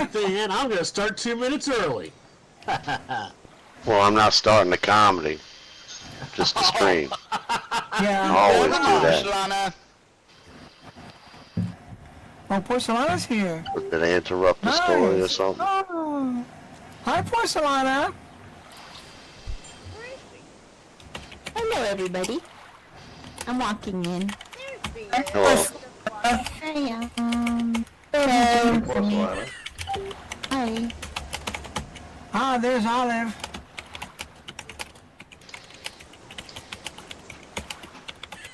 fan, I'm going to start 2 minutes early. Well, I'm not starting the comedy. Just the stream. Yeah. I always do that. Porcelana. Oh, Porcelana's here. Did I interrupt the story or something? Oh. Hi, Porcelana. Hello, everybody. I'm walking in. Hello. Hi, Porcelana. Hi. Ah, there's Olive.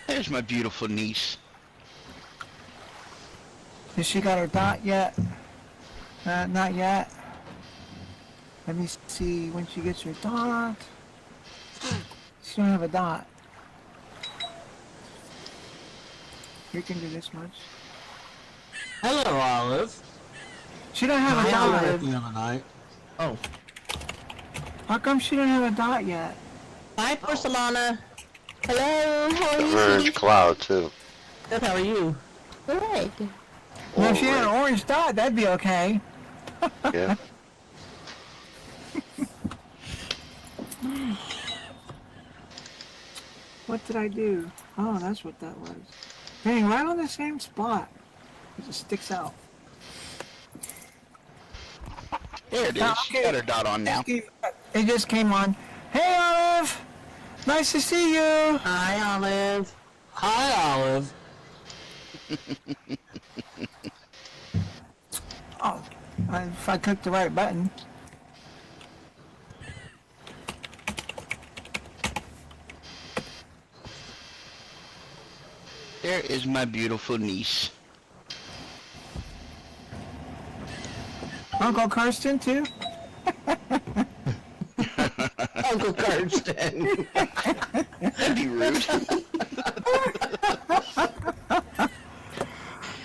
There's my beautiful niece. Has she got her dot yet? Not yet. Let me see when she gets her dot. She don't have a dot. You can do this much. Hello, Olive. She don't have a I dot. at the other night. Oh. How come she don't have a dot yet? Hi, Porcelana. Hello, how are The you, orange sweetie? cloud, too. Good, how are you? Good. Well, if she had an orange dot, that'd be okay. Yeah. What did I do? Oh, that's what that was. Dang, right on the same spot. It just sticks out. There it is. She got her dot on now. It just came on. Hey, Olive! Nice to see you! Hi, Olive. Hi, Olive. Oh, if I clicked the right button. There is my beautiful niece. Uncle Kirsten, too? Uncle Kirsten. That'd be rude.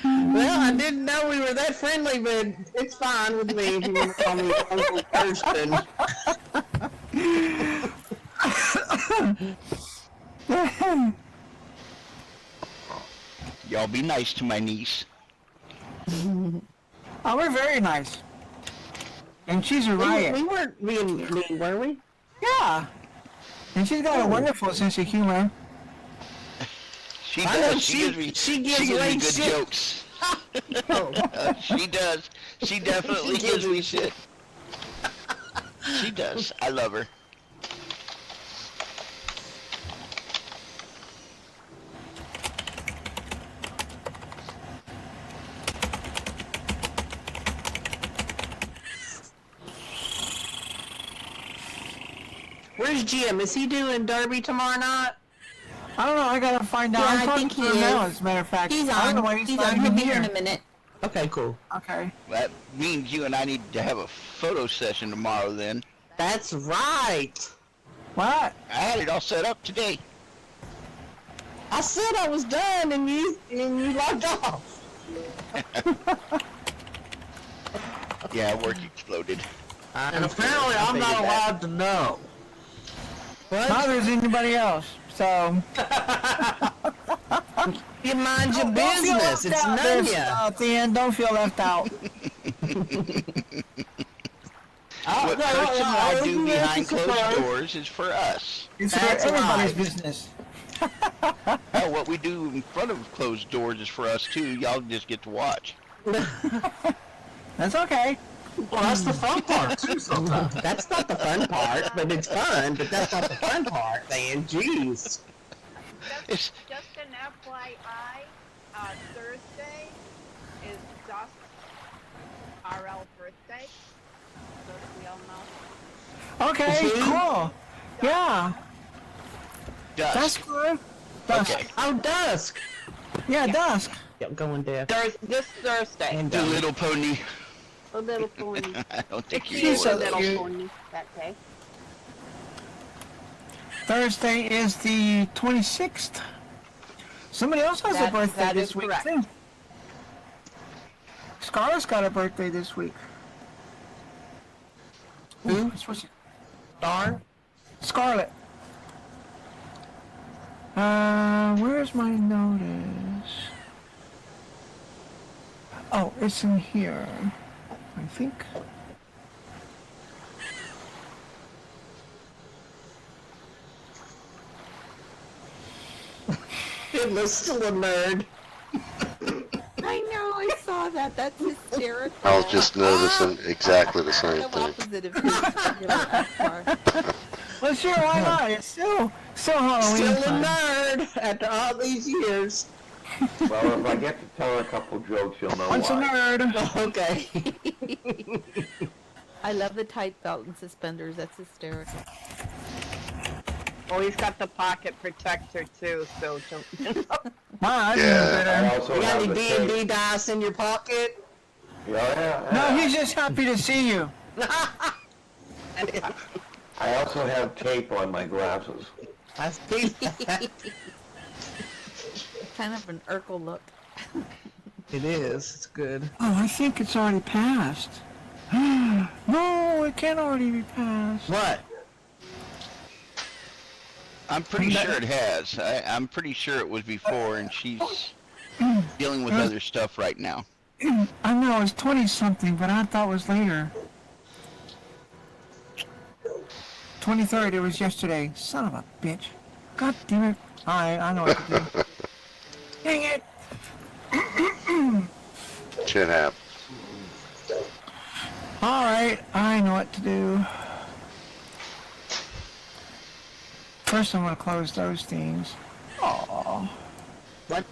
Well, I didn't know we were that friendly, but it's fine with me if you want to call me Uncle Kirsten. Y'all be nice to my niece. Oh, we're very nice. And she's a riot. We weren't being mean, were we? Yeah. And she's got a wonderful sense of humor. She I know does. She gives me away good shit. jokes. She does. She definitely gives me shit. She does. I love her. Where's Jim? Is he doing Derby tomorrow night? I don't know, I gotta find out. Yeah, I'm I talking think to he him now, is. as a matter of fact. He's I don't know why on. he's He's not on. He'll even be here in here. a minute. Okay, cool. Okay. That means you and I need to have a photo session tomorrow then. That's right. What? I had it all set up today. I said I was done, and you logged off. Yeah, work exploded. And apparently I'm not allowed to know. Neither is anybody else. So. You mind your Don't feel business. left It's out none there, of ya. at the end, don't feel left out. What Kirsten and I do behind closed doors is for us. It's for That's everybody's right. business. Oh, what we do in front of closed doors is for us too. Y'all just get to watch. That's okay. Well, that's the fun part, too, sometimes. That's not the fun part, but it's fun. But that's not the fun part, man. Jeez. It's Just an FYI, Thursday is Dust's RL birthday, so that we all know. Okay, Mhm. cool. Yeah, that's dusk. good. Dusk. Okay. Oh, Dusk. Yeah, dusk. Yep, going there. This Thursday, And The little pony. a little pony. I don't think She's you so a know little cute. pony that day. Thursday is the 26th. Somebody else has a birthday that this is week, correct. too. Scarlett's got a birthday this week. Ooh, what's it? Star. Scarlett. Where's my notice? Oh, it's in here. I think. Emma's still a nerd. I know, I saw that. That's hysterical. I was just noticing exactly the same The thing. opposite of his regular avatar. Well, sure, why not? It's still Halloween Still a time. nerd after all these years. Well, if I get to tell her a couple jokes, you'll know Once a why. nerd. Okay. I love the tight belt and suspenders. That's hysterical. Oh, he's got the pocket protector too, so don't. Wow, that's Yeah. even I better. also You got have any the D&D tape. dice in your pocket? Yeah. No, he's just happy to see you. I also have tape on my glasses. I see that. Kind of an Urkel look. It is. It's good. Oh, I think it's already passed. No, it can't already be passed. What? I'm pretty sure it has. I'm pretty sure it was before, and she's dealing with other stuff right now. I know, it's 20-something, but I thought it was later. 23rd, it was yesterday. Son of a bitch. God damn it. Alright, I know what to do. Dang it! Shit happens. Alright, I know what to do. First I'm gonna close those things. Aww. What?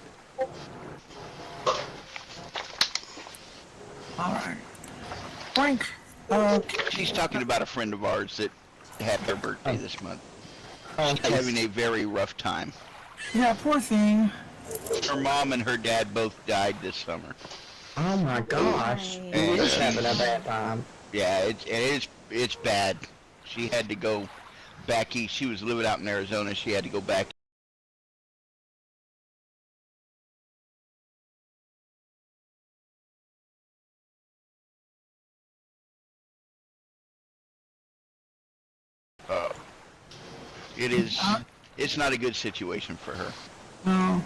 Alright. Boink! Okay. She's talking about a friend of ours that had her birthday this month. Oh, She's having a very rough time. Yeah, poor thing. Her mom and her dad both died this summer. oh my gosh. Right. He is having a bad time. Yeah, it's bad. She had to go back east. She was living out in Arizona. She had to go back. It is. It's not a good situation for her. No.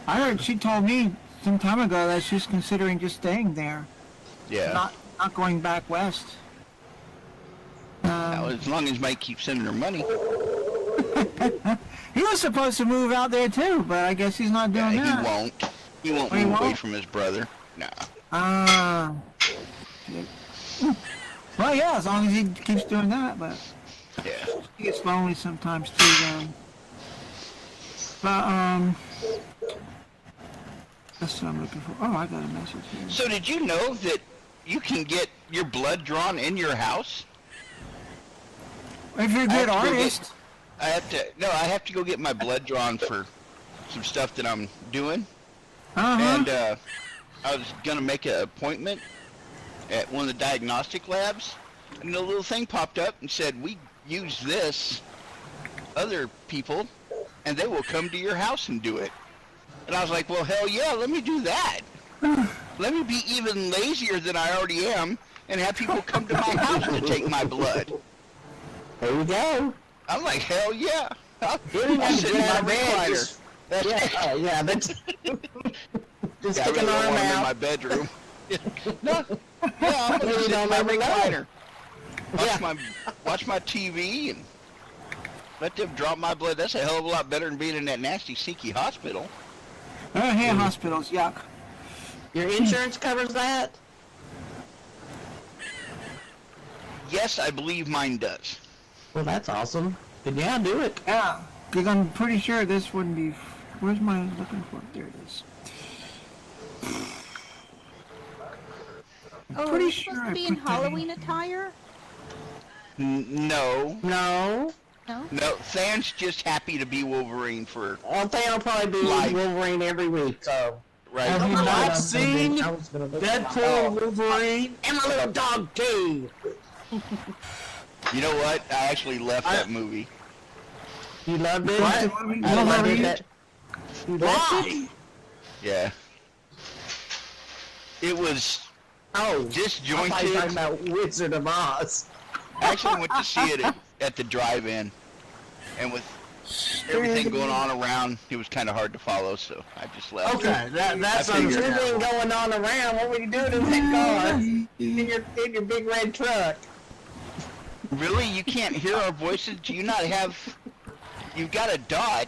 I heard she told me some time ago that she's considering just staying there. Yeah. Not going back west. Now, as long as Mike keeps sending her money. He was supposed to move out there too, but I guess he's not doing He that. won't. He won't Oh, he move away won't? from his brother. Nah. Ah. Well, yeah, as long as he keeps doing that, but Yeah. he gets lonely sometimes too, then. But, that's what I'm looking for. Oh, I got a message here. So did you know that you can get your blood drawn in your house? If you're a I good have to go artist, I have to go get my blood drawn for some stuff that I'm doing. And I was gonna make an appointment at one of the diagnostic labs, and the little thing popped up and said, "We use this other people, and they will come to your house and do it." And I was like, "Well, hell yeah, let me do that. Let me be even lazier than I already am, and have people come to my house to take my blood." There you go. I'm like, "Hell yeah!" I'll You don't have to sit in get my out of bed. recliner. Just, yeah, that's... Just Yeah, I stick an really arm want him in out. my bedroom. No, yeah, I'm gonna You sit in don't my ever know. recliner, Yeah. watch my TV, and let them drop my blood. That's a hell of a lot better than being in that nasty Seeky hospital. hand hospitals, yuck. Your insurance covers that? Yes, I believe mine does. Well, that's awesome. Then yeah, do it. Yeah, because I'm pretty sure this wouldn't be... Where's my looking for? There it is. Oh, pretty are you sure supposed I to be in put that in. Halloween attire? No, No. No? Than's just happy to be Wolverine for Well, they'll probably be Life. Wolverine every week, so... Have right. you not seen Deadpool, Wolverine, and my little dog, too. You know what? I actually left that movie. You loved it? What? I loved Wolverine? it. You loved it? Yeah. It was Oh, I thought you were disjointed. talking about Wizard of Oz. I actually went to see it at the drive-in, and with everything going on around, it was kind of hard to follow, so I just left. Okay, that's I figured- Everything going on around. What were you doing in that car? In your big red truck. Really? You can't hear our voices? Do you not have... You've got a dot.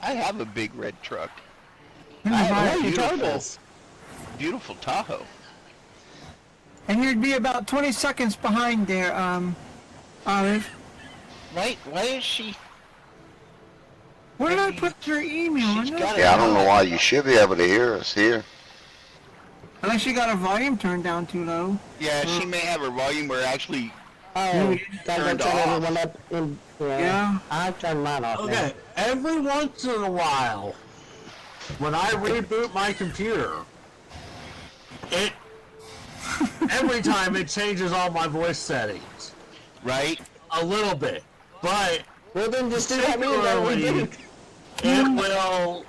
I have a big red truck. I have a you told beautiful, us. beautiful Tahoe. And you'd be about 20 seconds behind there, Olive. Right? Why is she... Where did I put your email? She's in got there? Yeah, I don't know why. You should be able to hear us here. Unless you got a volume turned down too low. Yeah, she may have her volume where actually... Oh, gotta Turned turn off. everyone up. Yeah. I turned mine off. now. Okay, every once in a while, when I reboot my computer, it every time it changes all my voice settings Right? a little bit, but Well, then just do that. particularly it will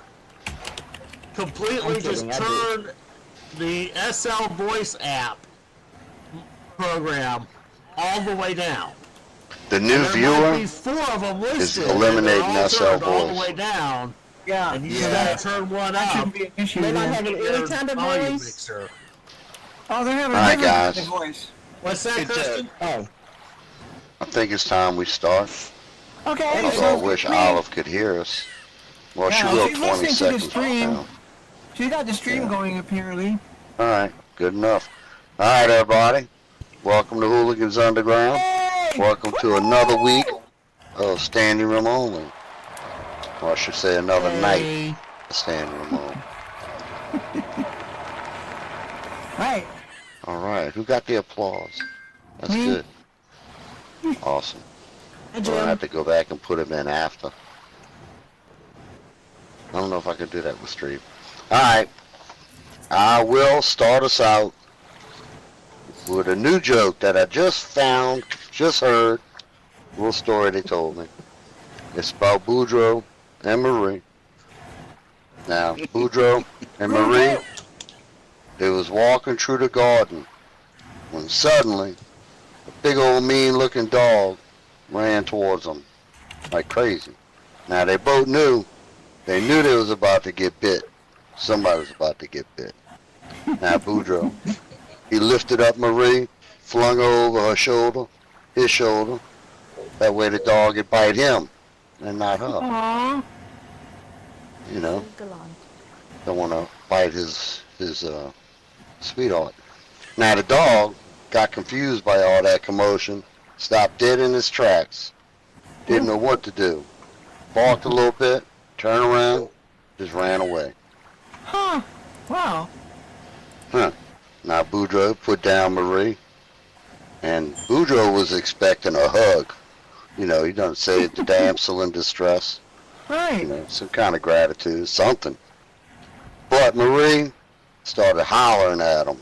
completely I'm just kidding, I turn the SL Voice app program all the way down. The new There might be viewer 4 of them listed. is and they're eliminating all SL turned all the Voice. way down, Yeah. and you Yeah. just gotta turn one That up. shouldn't be an issue. They don't then. have an Their any type of volume voice. mixer. Oh, they have a All right, different kind guys. of voice. What's that, It's, Kristen? Oh, I think it's time we start. Okay. Although I wish Olive could hear us. Well, she Yeah, will she's 20 listening to the seconds from stream. now. She got the stream going apparently. All right, good enough. All right, everybody. Welcome to Hooligans Underground. Welcome to another week of Standing Room Only. Or I should say another night of Standing Room Only. Right. All right, who got the applause? That's Me. good. Awesome. Well, I have to go back and put them in after. I don't know if I can do that with Stream. All right. I will start us out with a new joke that I just found, just heard. A little story they told me. It's about Boudreaux and Marie. Now, Boudreaux and Marie, they was walking through the garden when suddenly a big old mean looking dog ran towards them like crazy. Now they both knew they was about to get bit. Somebody was about to get bit. Now Boudreaux, he lifted up Marie, flung her over her shoulder, his shoulder. That way the dog would bite him and not her. Aww. You know, don't want to bite his sweetheart. Now the dog got confused by all that commotion, stopped dead in his tracks, didn't know what to do, barked a little bit, turned around, just ran away. Huh. Wow. Huh. Now Boudreaux put down Marie, and Boudreaux was expecting a hug. You know, he doesn't say the damsel in distress. You Right. know, some kind of gratitude, something. But Marie started hollering at him.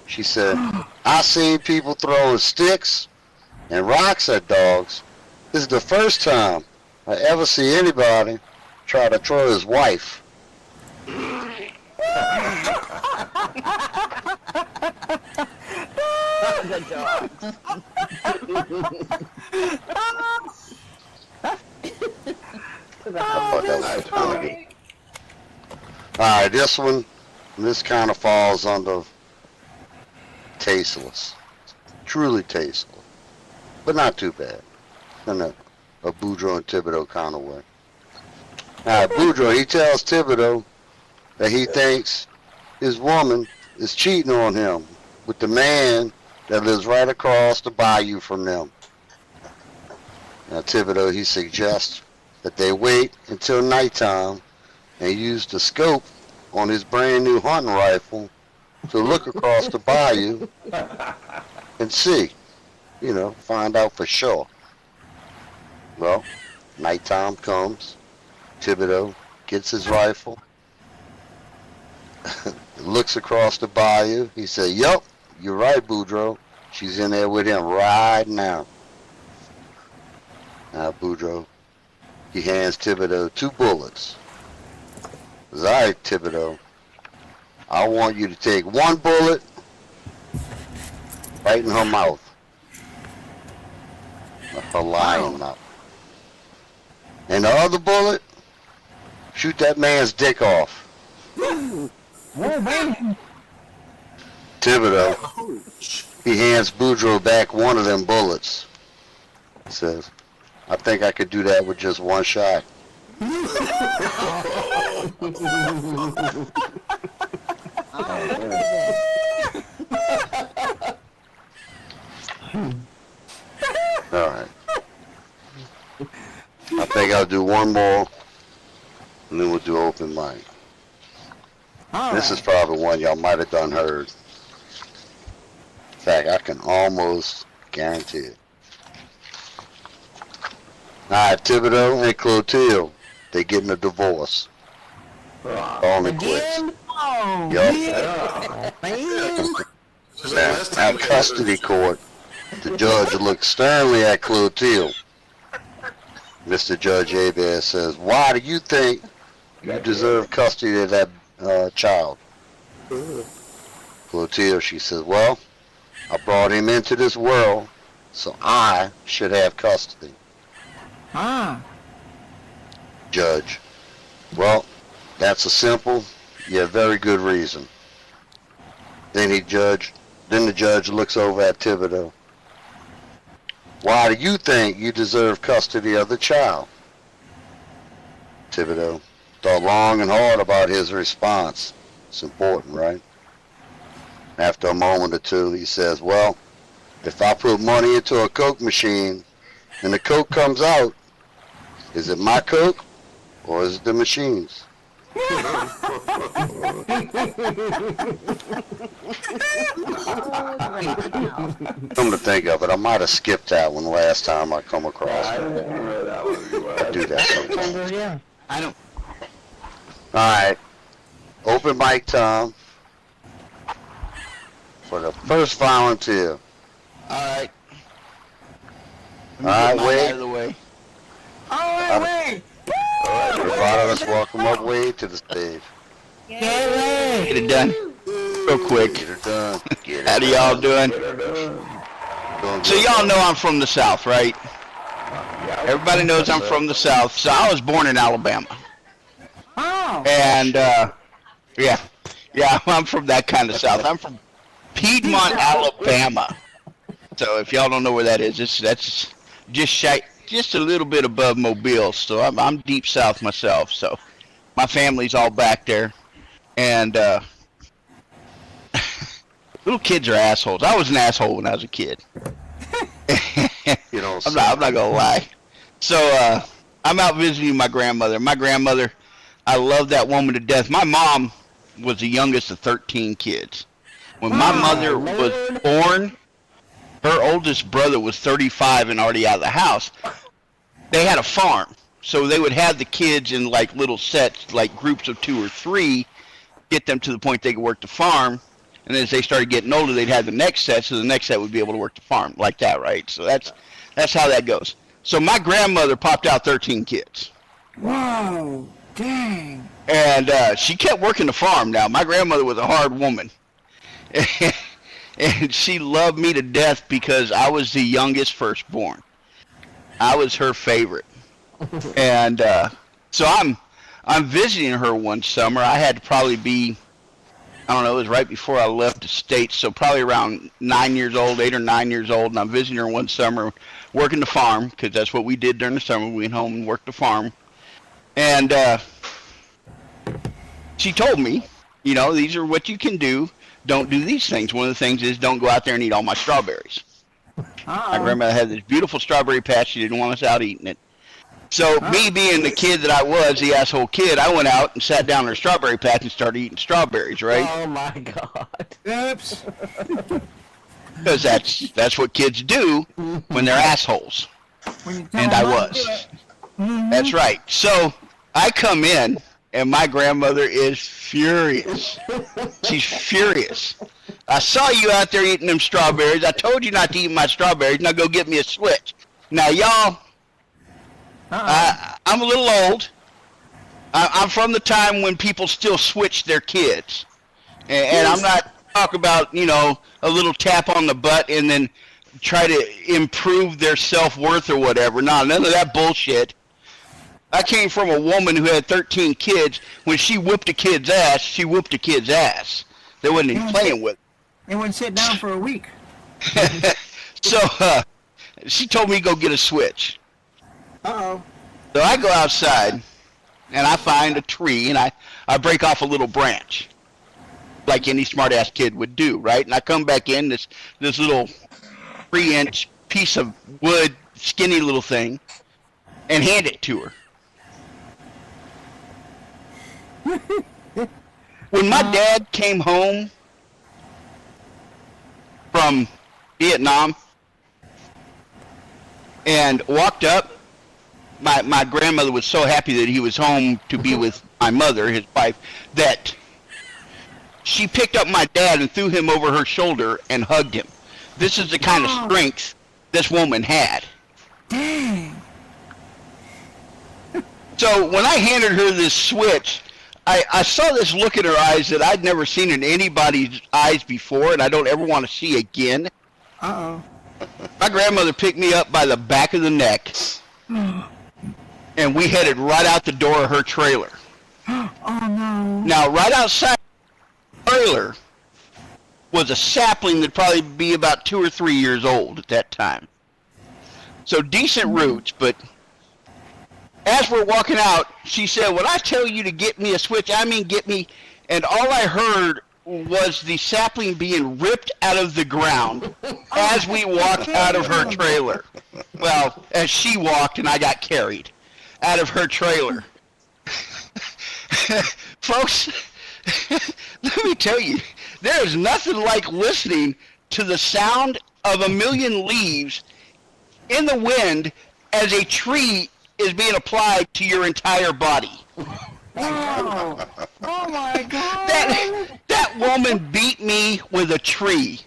She said, I seen people throwing sticks and rocks at dogs. This is the first time I ever see anybody try to throw his wife. the dog. I thought that was funny. Alright, this kind of falls under tasteless. Truly tasteless. But not too bad. In a Boudreaux and Thibodeau kind of way. Alright, Boudreaux, he tells Thibodeau that he thinks his woman is cheating on him with the man that lives right across the bayou from them. Now Thibodeau, he suggests that they wait until nighttime and use the scope on his brand new hunting rifle to look across the bayou and see, you know, find out for sure. Well, nighttime comes, Thibodeau gets his rifle, looks across the bayou, he said, yup, you're right, Boudreaux, she's in there with him right now. Now Boudreaux, he hands Thibodeau 2 bullets. Says, all right, Thibodeau, I want you to take 1 bullet right in her mouth. Her lying mouth. And the other bullet, shoot that man's dick off. Whoa, man. Thibodeau, he hands Boudreaux back one of them bullets. He says, I think I could do that with just one shot. Alright. I think I'll do one more, and then we'll do open mic. This is probably one y'all might have done heard. In fact, I can almost guarantee it. Alright, Thibodeau and Clotilde, they getting a divorce. Calling it quits. Oh, Yup. yeah. Man. Now, at custody court, the judge looked sternly at Clotilde. Mr. Judge Abez says, why do you think you deserve custody of that child? Clotilde, she says, well, I brought him into this world, so I should have custody. Ah. Judge, well, that's a simple, yet very good reason. Then the judge looks over at Thibodeau. Why do you think you deserve custody of the child? Thibodeau thought long and hard about his response. It's important, right? After a moment or two, he says, well, if I put money into a Coke machine and the Coke comes out, is it my Coke or is it the machine's? Come to think of it, I might have skipped that one last time I come across it. I do that sometimes. Yeah. I don't. Alright, open mic time for the first volunteer. Alright. Alright, Out Wade. of the way. Oh, wait. Everybody, let's welcome up Wade to the stage. Get it done. Real quick. Get it done. Get it How do y'all doing? done. So y'all know I'm from the South, right? Everybody knows I'm from the South. So I was born in Alabama. Oh. And, yeah, I'm from that kind of South. I'm from Piedmont, Alabama. So if y'all don't know where that is, that's just a little bit above Mobile. So I'm deep South myself. So my family's all back there. And, little kids are assholes. I was an asshole when I was a kid. You know, I'm not gonna lie. So I'm out visiting my grandmother. My grandmother, I love that woman to death. My mom was the youngest of 13 kids. When my mother was born, her oldest brother was 35 and already out of the house. They had a farm, so they would have the kids in like little sets, like groups of 2 or 3, get them to the point they could work the farm. And then as they started getting older, they'd have the next set, so the next set would be able to work the farm like that, right? So that's how that goes. So my grandmother popped out 13 kids. Whoa. Dang. And she kept working the farm. Now, my grandmother was a hard woman. And she loved me to death because I was the youngest firstborn. I was her favorite. And so I'm visiting her one summer. I had to probably be, I don't know, it was right before I left the States, so probably around 9 years old, 8 or 9 years old, and I'm visiting her one summer working the farm, because that's what we did during the summer. We went home and worked the farm. And she told me, you know, these are what you can do. Don't do these things. One of the things is don't go out there and eat all my strawberries. My grandmother had this beautiful strawberry patch. She didn't want us out eating it. So me being the kid that I was, the asshole kid, I went out and sat down in a strawberry patch and started eating strawberries, right? Oh my God. Oops. Because that's what kids do when they're assholes. When you tell And them I not to do was. it. That's right. So I come in, and my grandmother is furious. She's furious. I saw you out there eating them strawberries. I told you not to eat my strawberries. Now go get me a switch. Now, y'all, I'm a little old. I'm from the time when people still switch their kids. And I'm not talking about, you know, a little tap on the butt and then try to improve their self-worth or whatever. No, none of that bullshit. I came from a woman who had 13 kids. When she whooped a kid's ass, she whooped a kid's ass. They wasn't even playing with It wouldn't sit down for a week. it. So she told me to go get a switch. Uh-oh. So I go outside, and I find a tree, and I break off a little branch, like any smart-ass kid would do, right? And I come back in, this little 3-inch piece of wood, skinny little thing, and hand it to her. When my dad came home from Vietnam and walked up, my grandmother was so happy that he was home to be with my mother, his wife, that she picked up my dad and threw him over her shoulder and hugged him. This is the kind of strength this woman had. Dang. So when I handed her this switch, I saw this look in her eyes that I'd never seen in anybody's eyes before, and I don't ever want to see again. Uh-oh. My grandmother picked me up by the back of the neck, and we headed right out the door of her trailer. Oh, no. Now, right outside the trailer was a sapling that'd probably be about 2 or 3 years old at that time. So decent roots, but as we're walking out, she said, when I tell you to get me a switch, I mean get me, and all I heard was the sapling being ripped out of the ground as we walked out of her trailer. Well, as she walked and I got carried out of her trailer. Folks, let me tell you, there is nothing like listening to the sound of a million leaves in the wind as a tree is being applied to your entire body. Oh, oh my God. That woman beat me with a tree.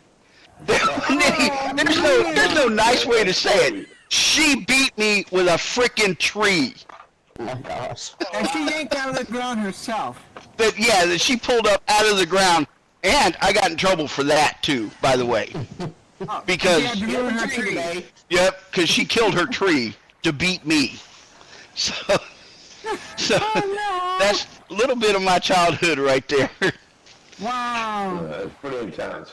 There's no nice way to say it. She beat me with a frickin' tree. Oh my gosh. And she yanked out of the ground herself. That she pulled up out of the ground, and I got in trouble for that too, by the way. Because She had to ruin her tree. Yep, because she killed her tree to beat me. So that's a little bit of my childhood right there. Wow. It's pretty intense.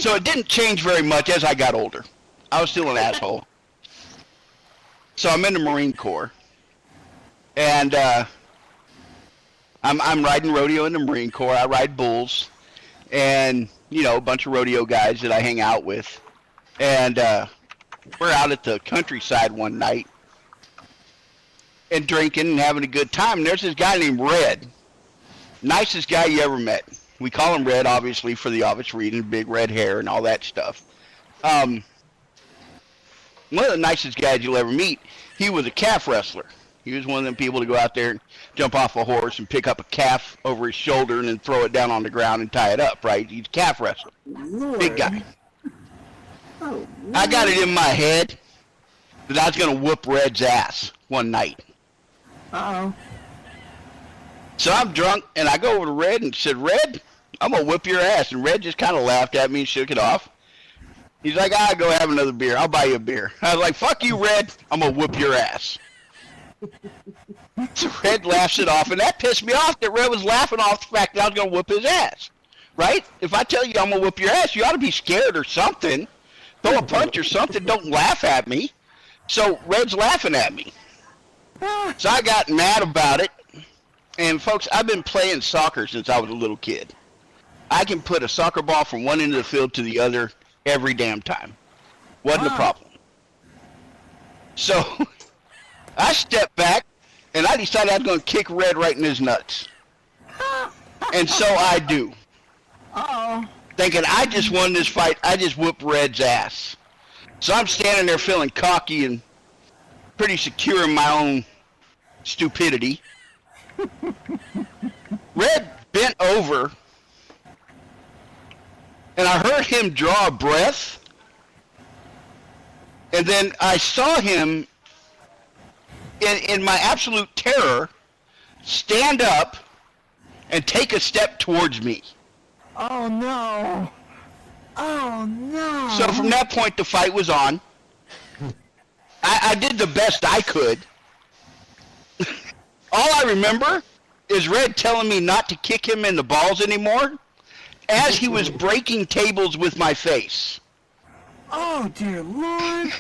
So it didn't change very much as I got older. I was still an asshole. So I'm in the Marine Corps, and I'm riding rodeo in the Marine Corps. I ride bulls, and a bunch of rodeo guys that I hang out with, and we're out at the countryside one night and drinking and having a good time. And there's this guy named Red, nicest guy you ever met. We call him Red, obviously, for the obvious reason, big red hair and all that stuff. One of the nicest guys you'll ever meet. He was a calf wrestler. He was one of them people to go out there and jump off a horse and pick up a calf over his shoulder and then throw it down on the ground and tie it up, right? He's a calf wrestler. Lord. Big guy. Oh, I got it in my head that I was going to whoop Red's ass one night. uh-oh. So I'm drunk, and I go over to Red and said, Red, I'm going to whip your ass. And Red just kind of laughed at me and shook it off. He's like, go have another beer. I'll buy you a beer. I was like, fuck you, Red. I'm going to whip your ass. So Red laughs it off, and that pissed me off that Red was laughing off the fact that I was going to whip his ass. Right? If I tell you I'm going to whip your ass, you ought to be scared or something. Throw a punch or something. Don't laugh at me. So Red's laughing at me. So I got mad about it. And folks, I've been playing soccer since I was a little kid. I can put a soccer ball from one end of the field to the other every damn time. Wasn't a problem. So I stepped back, and I decided I was going to kick Red right in his nuts. And so I do. Uh-oh. Thinking I just won this fight, I just whooped Red's ass. So I'm standing there feeling cocky and pretty secure in my own stupidity. Red bent over, and I heard him draw a breath, and then I saw him, in my absolute terror, stand up and take a step towards me. Oh, no. Oh, no. So from that point, the fight was on. I did the best I could all I remember is Red telling me not to kick him in the balls anymore as he was breaking tables with my face. Oh, dear Lord.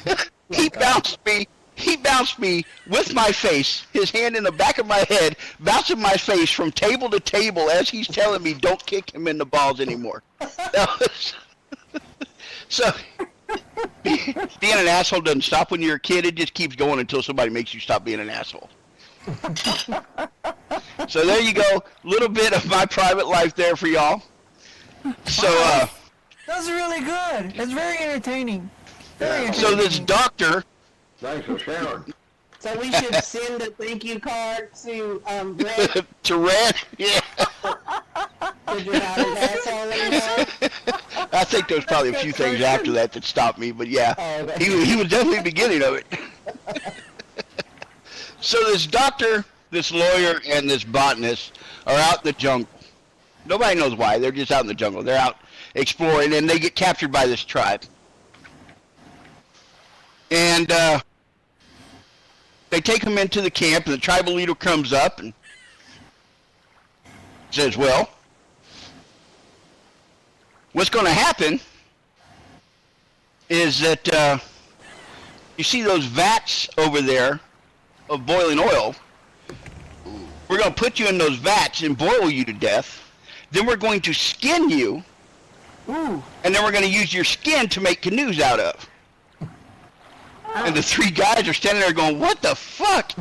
He bounced me with my face, his hand in the back of my head, bouncing my face from table to table as he's telling me don't kick him in the balls anymore. So, being an asshole doesn't stop when you're a kid. It just keeps going until somebody makes you stop being an asshole. So there you go. Little bit of my private life there for y'all. So, That's really good. It's very entertaining. Very so entertaining. this doctor, Thanks for sharing. So we should send a thank you card to Red. to Red, yeah. Did you have an asshole anymore? I think there's probably a few things after that that stopped me, but yeah, Oh, okay. he was definitely the beginning of it. So this doctor, this lawyer, and this botanist are out in the jungle. Nobody knows why. They're just out in the jungle. They're out exploring, and they get captured by this tribe. And they take them into the camp, and the tribal leader comes up and says, well, what's going to happen is that you see those vats over there of boiling oil. We're going to put you in those vats and boil you to death. Then we're going to skin you. Ooh. And then we're going to use your skin to make canoes out of. And the three guys are standing there going, what the fuck?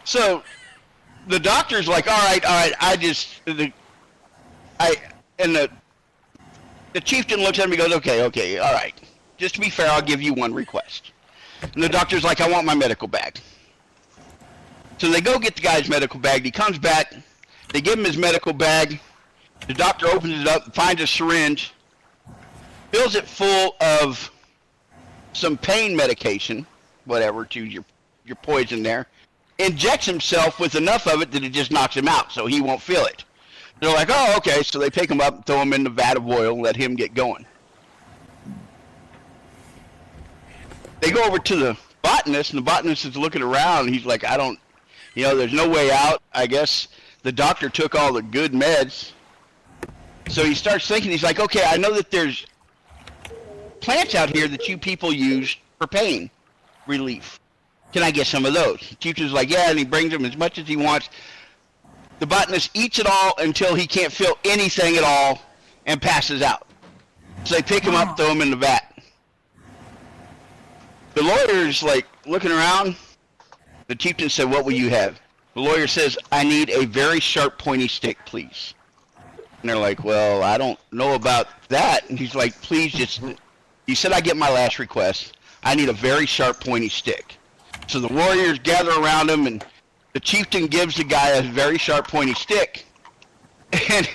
So the doctor's like, all right, the chieftain looks at him and goes, okay, all right. Just to be fair, I'll give you one request. And the doctor's like, I want my medical bag. So they go get the guy's medical bag. He comes back. They give him his medical bag. The doctor opens it up, finds a syringe, fills it full of some pain medication, whatever, to your poison there, injects himself with enough of it that it just knocks him out, so he won't feel it. They're like, oh, okay, so they pick him up and throw him in the vat of oil and let him get going. They go over to the botanist, and the botanist is looking around, and he's like, there's no way out. I guess the doctor took all the good meds. So he starts thinking, he's like, okay, I know that there's plants out here that you people use for pain relief. Can I get some of those? The chieftain's like, yeah, and he brings them as much as he wants. The botanist eats it all until he can't feel anything at all and passes out. So they pick him up, throw him in the vat. The lawyer's like looking around. The chieftain said, what will you have? The lawyer says, I need a very sharp, pointy stick, please. And they're like, well, I don't know about that. And he's like, please just, he said, I get my last request. I need a very sharp, pointy stick. So the warriors gather around him, and the chieftain gives the guy a very sharp, pointy stick. And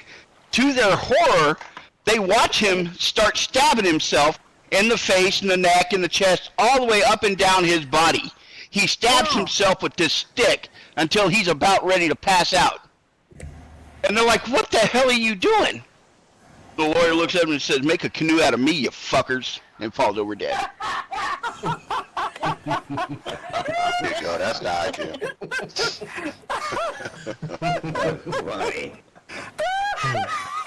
to their horror, they watch him start stabbing himself in the face and the neck and the chest, all the way up and down his body. He stabs himself with this stick until he's about ready to pass out. And they're like, what the hell are you doing? The lawyer looks at him and says, make a canoe out of me, you fuckers, and falls over dead. There you go, that's the idea. Funny.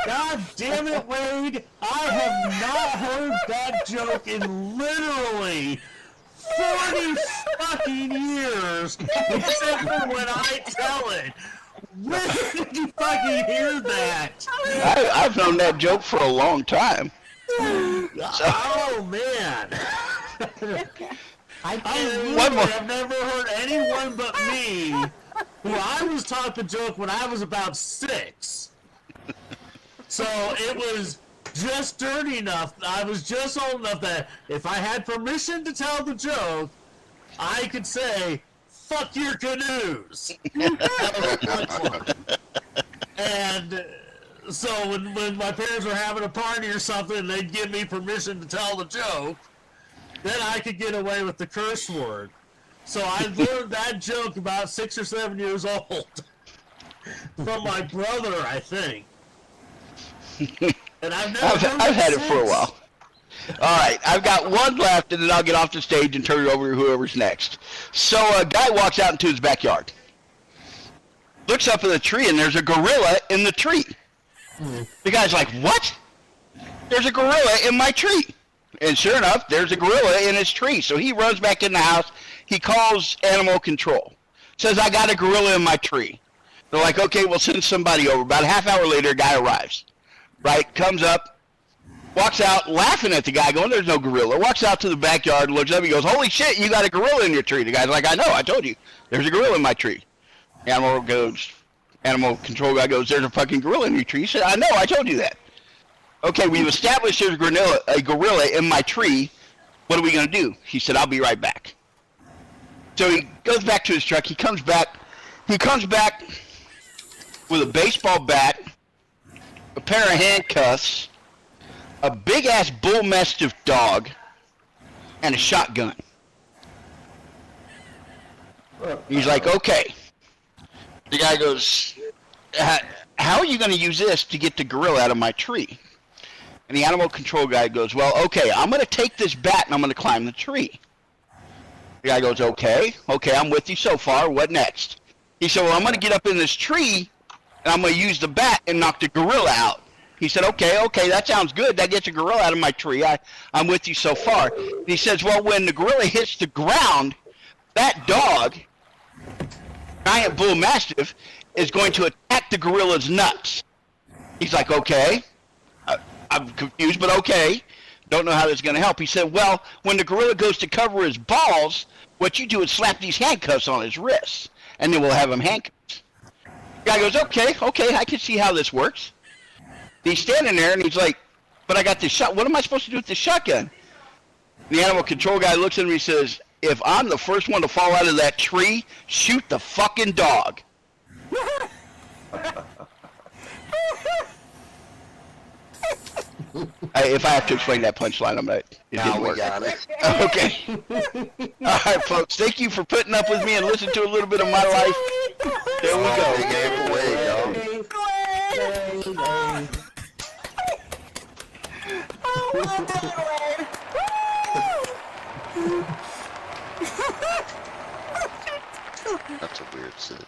God damn it, Wade! I have not heard that joke in literally 40 fucking years, except for when I tell it. Where did you fucking hear that? I've known that joke for a long time. Oh, man. I literally have never heard anyone but me, who I was taught the joke when I was about 6. So it was just dirty enough. I was just old enough that if I had permission to tell the joke, I could say, fuck your canoes. And so when my parents were having a party or something, they'd give me permission to tell the joke, then I could get away with the curse word. So I learned that joke about 6 or 7 years old from my brother, I think. And I've had it for a while. All right, I've got one left, and then I'll get off the stage and turn it over to whoever's next. So a guy walks out into his backyard, looks up at the tree, and there's a gorilla in the tree. The guy's like, what? There's a gorilla in my tree. And sure enough, there's a gorilla in his tree. So he runs back in the house. He calls animal control. Says, I got a gorilla in my tree. They're like, okay, we'll send somebody over. About a half hour later, a guy arrives. Right? Comes up, walks out, laughing at the guy, going, there's no gorilla. Walks out to the backyard, looks up, he goes, holy shit, you got a gorilla in your tree. The guy's like, I know, I told you. There's a gorilla in my tree. Animal control guy goes, there's a fucking gorilla in your tree. He said, I know, I told you that. Okay, we've established there's a gorilla in my tree. What are we going to do? He said, I'll be right back. So he goes back to his truck. He comes back with a baseball bat, a pair of handcuffs, a big-ass bull mastiff dog, and a shotgun. He's like, okay. The guy goes, how are you going to use this to get the gorilla out of my tree? And the animal control guy goes, well, okay, I'm going to take this bat and I'm going to climb the tree. The guy goes, okay, I'm with you so far. What next? He said, well, I'm going to get up in this tree and I'm going to use the bat and knock the gorilla out. He said, okay, that sounds good. That gets a gorilla out of my tree. I'm with you so far. And he says, well, when the gorilla hits the ground, that dog, giant bull mastiff, is going to attack the gorilla's nuts. He's like, okay. I'm confused, but okay. Don't know how this is going to help. He said, well, when the gorilla goes to cover his balls, what you do is slap these handcuffs on his wrists, and then we'll have him handcuffed. The guy goes, okay, I can see how this works. He's standing there, and he's like, but I got this shot. What am I supposed to do with this shotgun? The animal control guy looks at him and he says, if I'm the first one to fall out of that tree, shoot the fucking dog. If I have to explain that punchline, I'm not. It didn't work. Got it. Okay. All right, folks. Thank you for putting up with me and listening to a little bit of my life. There we go. Big ape away, dog. That's a weird sit.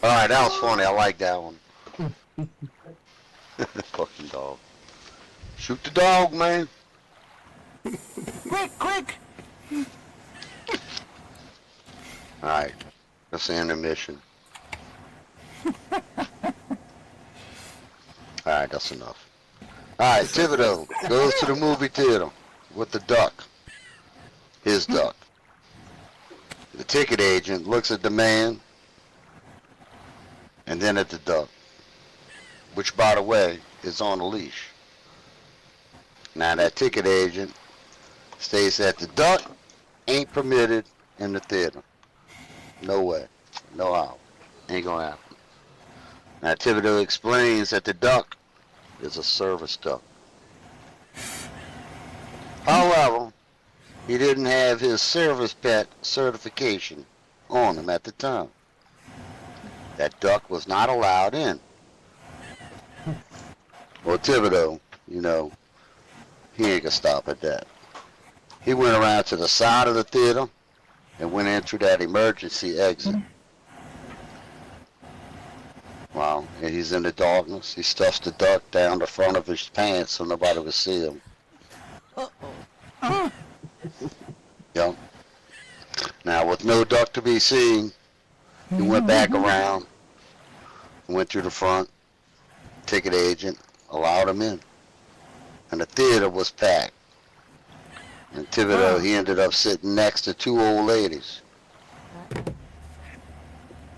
All right, that was funny. I like that one. Fucking dog. Shoot the dog, man. Quick! Alright, let's end the mission. Alright, that's enough. Alright, Thibodeau goes to the movie theater with the duck. His duck. The ticket agent looks at the man and then at the duck, which, by the way, is on a leash. Now, that ticket agent states that the duck ain't permitted in the theater. No way. No how. Ain't gonna happen. Now, Thibodeau explains that the duck is a service duck. However, he didn't have his service pet certification on him at the time. That duck was not allowed in. Well, Thibodeau, you know, he ain't gonna stop at that. He went around to the side of the theater and went in through that emergency exit. Well, and he's in the darkness. He stuffs the duck down the front of his pants so nobody would see him. Yep. Now, with no duck to be seen, he went back around, went through the front. Ticket agent allowed him in, and the theater was packed. And Thibodeau, he ended up sitting next to two old ladies.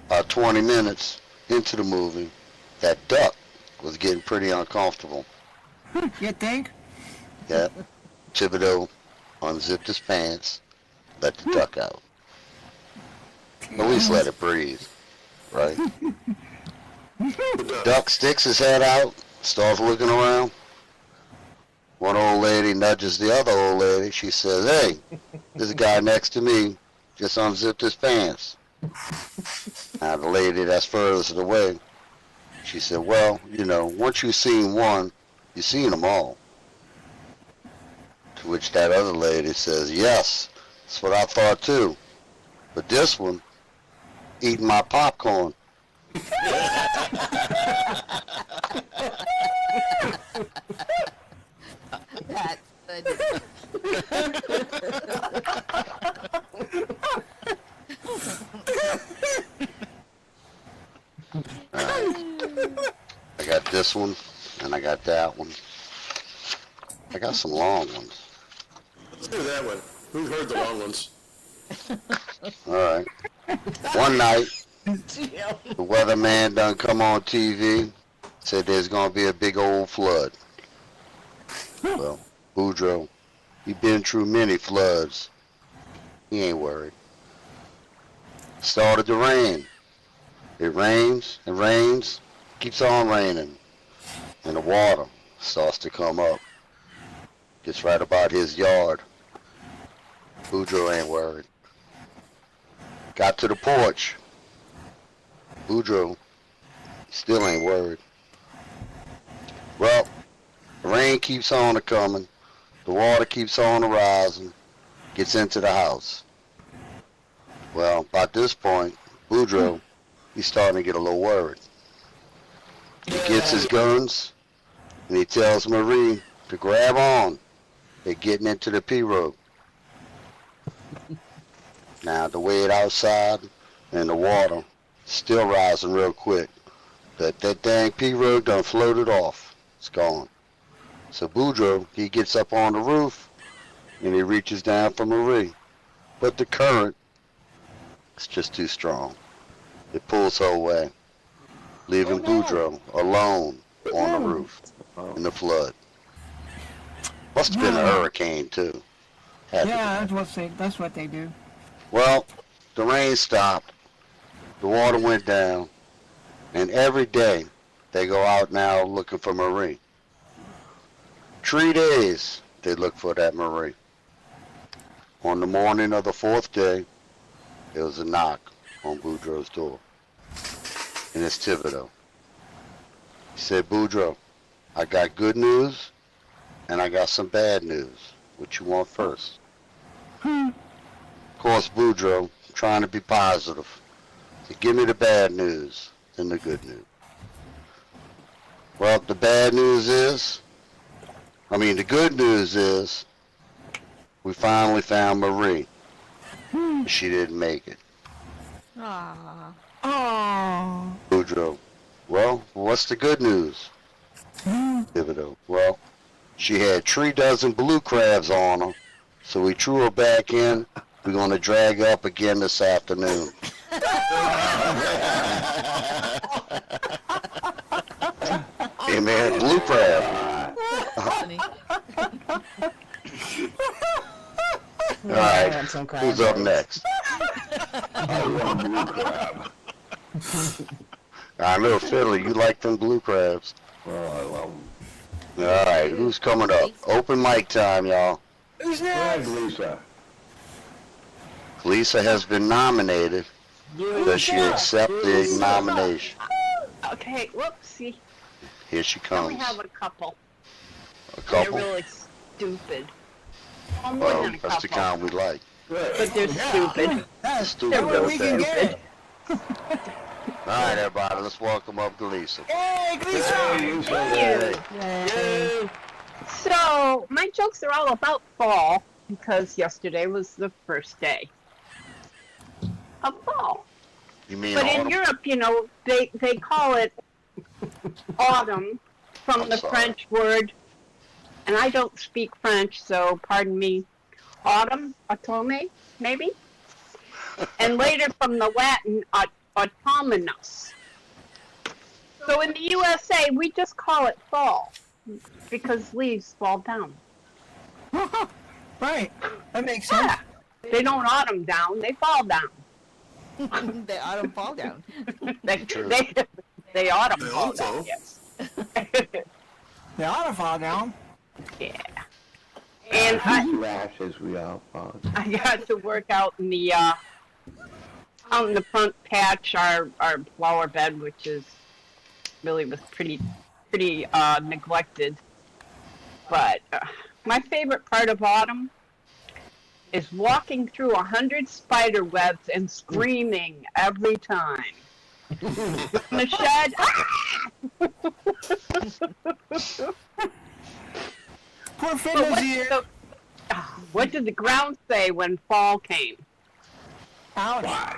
About 20 minutes into the movie, that duck was getting pretty uncomfortable. You think? Yep. Thibodeau unzipped his pants, let the duck out. At least let it breathe, right? The duck sticks his head out, starts looking around. One old lady nudges the other old lady. She says, hey, this guy next to me just unzipped his pants. Now the lady that's furthest away, she said, well, you know, once you've seen one, you've seen them all. To which that other lady says, yes, that's what I thought too. But this one, eating my popcorn. That's funny. I got this one, and I got that one. I got some long ones. Let's do that one. Who's heard the long ones? All right. One night, the weatherman done come on TV, said there's gonna be a big old flood. Well, Boudreaux, he been through many floods. He ain't worried. Started to rain. It rains and rains, keeps on raining, and the water starts to come up. Gets right about his yard. Boudreaux ain't worried. Got to the porch. Boudreaux still ain't worried. Well, the rain keeps on a coming. The water keeps on a rising. Gets into the house. Well, by this point, Boudreaux, he's starting to get a little worried. He gets his guns, and he tells Marie to grab on. They're getting into the pirogue. Now, the way it outside and the water still rising real quick. That dang pirogue done floated off. It's gone. So Boudreaux, he gets up on the roof, and he reaches down for Marie. But the current is just too strong. It pulls her away, leaving Boudreaux alone on the roof in the flood. Must have been a hurricane, too. Yeah, that's what they do. Well, the rain stopped, the water went down, and every day they go out now looking for Marie. 3 days they look for that Marie. On the morning of the 4th day, there was a knock on Boudreaux's door, and it's Thibodeau. He said, Boudreaux, I got good news, and I got some bad news. What you want first? Of course, Boudreaux, trying to be positive. So give me the bad news, then the good news. Well, the good news is, we finally found Marie. But she didn't make it. Aww. Oh. Boudreaux, well, what's the good news? Thibodeau, well, she had 3 dozen blue crabs on her, so we threw her back in. We're going to drag her up again this afternoon. Hey, man, blue crab. Funny. All right, who's up next? I know, Fiddler, you like them blue crabs. Oh, I love them. All right, who's coming up? Open mic time, y'all. Who's Go ahead, next? Lisa. Lisa has been nominated. Does she accept the nomination? Okay, whoopsie. Here she I only comes. have a couple. A They're couple? really stupid. Well, more Well, than a that's the couple. kind we like. But they're stupid. That's Stupid, what we can okay. get. All right, everybody, let's welcome up Lisa. Hey, Gleason! Hey, you say Yay. So, my jokes are all about fall because yesterday was the first day of fall. You mean But in autumn? Europe, you know, they call it autumn from I'm the sorry. French word, and I don't speak French, so pardon me, autumn, autumne, maybe? And later from the Latin, autumnus. So in the USA, we just call it fall because leaves fall down. Right. That makes sense. Yeah. They don't autumn down, they fall down. The autumn fall down. True. They autumn They fall ought to. down, yes. They ought to fall down. Yeah. And Rash as we all fall. I got to work out in the front patch, our flower bed, which is really was pretty neglected. But my favorite part of autumn is walking through 100 spider webs and screaming every time. In the shed. Poor But Fiddler's here. what did the ground say when fall came? Ouch.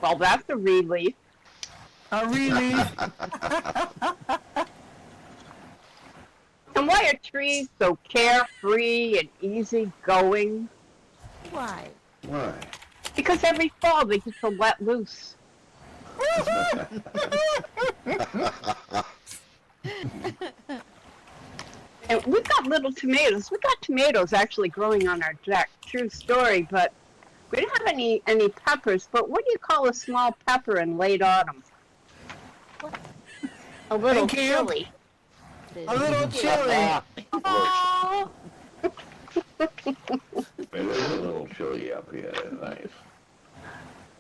Well, that's a relief. A relief. And why are trees so carefree and easygoing? Why? Why? Because every fall they get to let loose. And we've got little tomatoes. We got tomatoes actually growing on our deck. True story, but we don't have any peppers. But what do you call a small pepper in late autumn? A little Thank you. chili. A little chilly. Oh, It is a little chilly up here tonight.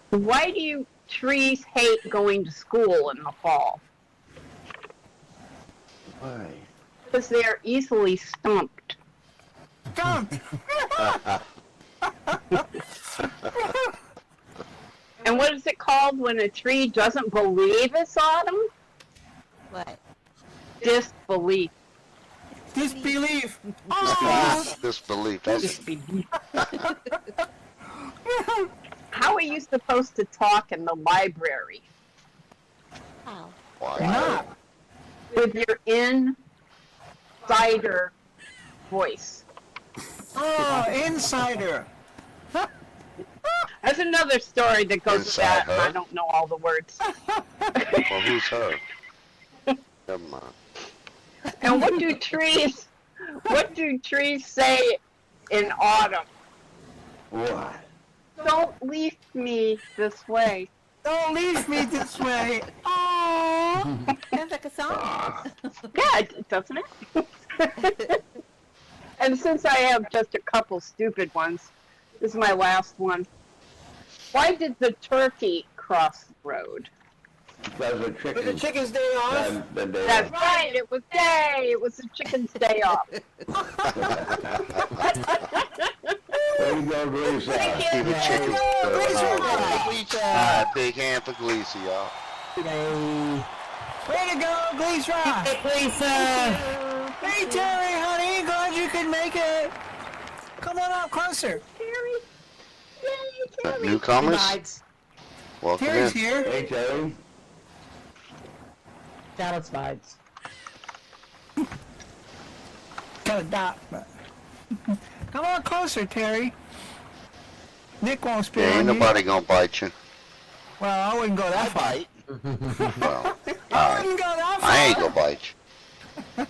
Why do you trees hate going to school in the fall? Why? Because they are easily stumped. Dump. And what is it called when a tree doesn't believe it's autumn? what? Disbelief. Disbelief. Oh. Disbelief. That's How are you supposed to talk in the library? How? Why why. not? With your insider voice. Oh, insider. That's another story that goes with Inside that, and her? I don't know all the words. Well, who's her? Never mind. And what do trees say in autumn? What? Don't leave me this way. Don't leave me this way. Oh. Sounds like a song. Yeah, doesn't it? And since I have just a couple stupid ones, this is my last one. Why did the turkey cross the road? Because the With chicken. the chicken's day off. The day That's right, it was day. It was the chicken's day off. Way to go, Lisa. Keep it chicken. Gleason. Big hand for Gleason, y'all. Way to go, Gleason. Hey, Terry, honey. Glad you could make it. Come on up closer. Terry. Yay, Terry. Newcomers, welcome Terry's in. here. Hey, Terry. Satisfied. Got a dot, but... Come on closer, Terry. Nick won't spit Yeah, on ain't you. nobody gonna bite you. Well, I wouldn't go that far. Bite. Well, I wouldn't go that far. I ain't gonna bite you.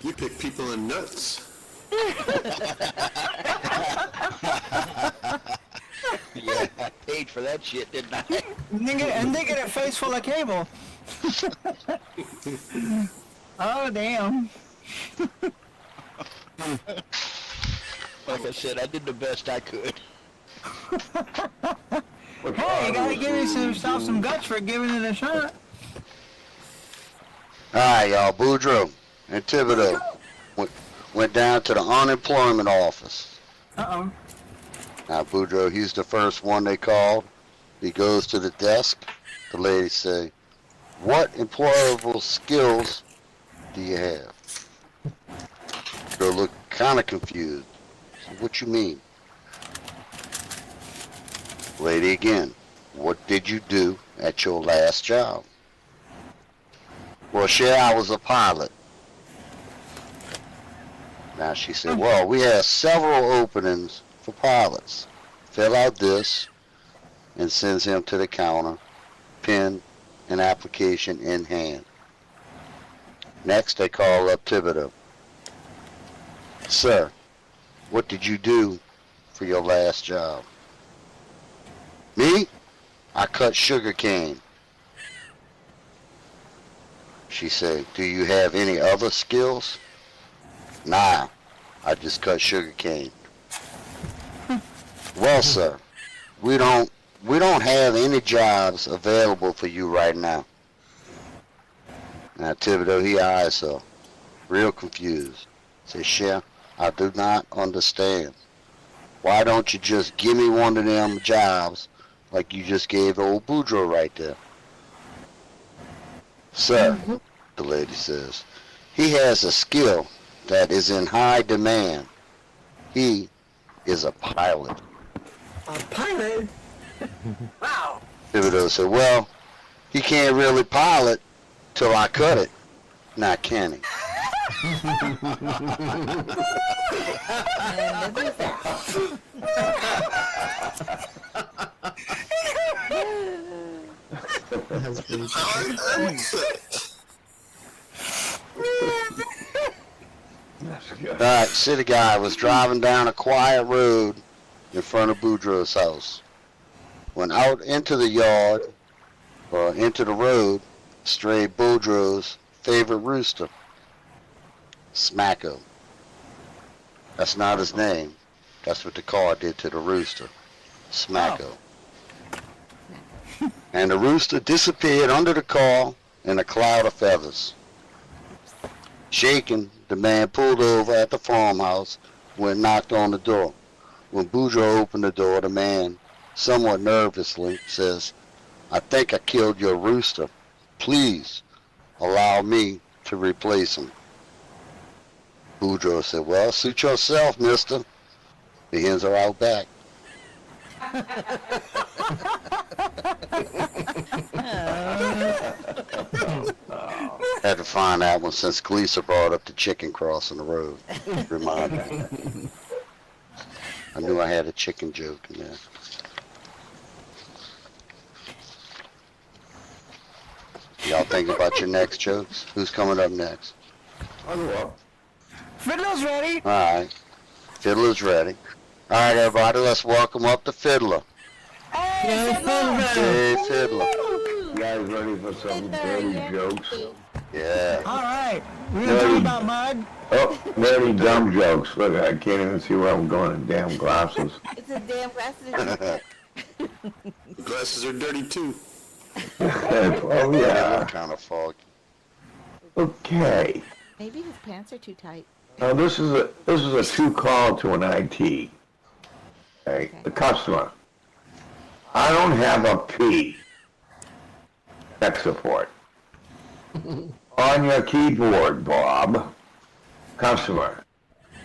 You pick people in nuts. Yeah, I paid for that shit, didn't I? And they get a face full of cable. Oh, damn. Like I said, I did the best I could. Hey, you gotta give yourself some guts for giving it a shot. Alright, y'all. Boudreaux and Thibodeau went down to the unemployment office. Uh-oh. Now, Boudreaux, he's the first one they called. He goes to the desk. The lady say, "What employable skills do you have?" Boudreaux looked kind of confused. Said, "What you mean?" Lady again, "What did you do at your last job?" "Well, Cher, I was a pilot." Now she said, "Well, we have several openings for pilots. Fill out this," and sends him to the counter, pen and application in hand. Next, they call up Thibodeau. "Sir, what did you do for your last job?" "Me? I cut sugar cane." She said, "Do you have any other skills?" "Nah, I just cut sugar cane." "Well, sir, we don't have any jobs available for you right now." Now Thibodeau, he eyes her, real confused. Says, "Cher, I do not understand." Why don't you just give me one of them jobs like you just gave old Boudreaux right there? Sir, the lady says, he has a skill that is in high demand. He is a pilot. A pilot? Wow. Thibodeau said, well, he can't really pilot till I cut it. Now can he? Alright, city guy was driving down a quiet road in front of Boudreaux's house. When out into the yard, or into the road, strayed Boudreaux's favorite rooster, Smacko. That's not his name. That's what the car did to the rooster. Smacko. And the rooster disappeared under the car in a cloud of feathers. Shaken, the man pulled over at the farmhouse and knocked on the door. When Boudreaux opened the door, the man, somewhat nervously, says, I think I killed your rooster. Please allow me to replace him. Boudreaux said, well, suit yourself, mister. The hens are out back. Had to find that one since Gleason brought up the chicken crossing the road. Remind me. I knew I had a chicken joke in there. Y'all thinking about your next jokes? Who's coming up next? I'll go up. Fiddler's ready. Alright. Fiddler's ready. Alright, everybody, let's welcome up the Fiddler. Hey, Fiddler. Hey, Fiddler. You guys ready for some dirty jokes? Yeah. All right. We're going to talk about mud. Oh, dirty dumb jokes. Look, I can't even see where I'm going in damn glasses. It's a damn glasses. The glasses are dirty too. Oh, Yeah, yeah. kind of foggy. Okay. Maybe his pants are too tight. Now, this is a true call to an IT. Okay. The customer. I don't have a P. Tech support. On your keyboard, Bob. Customer.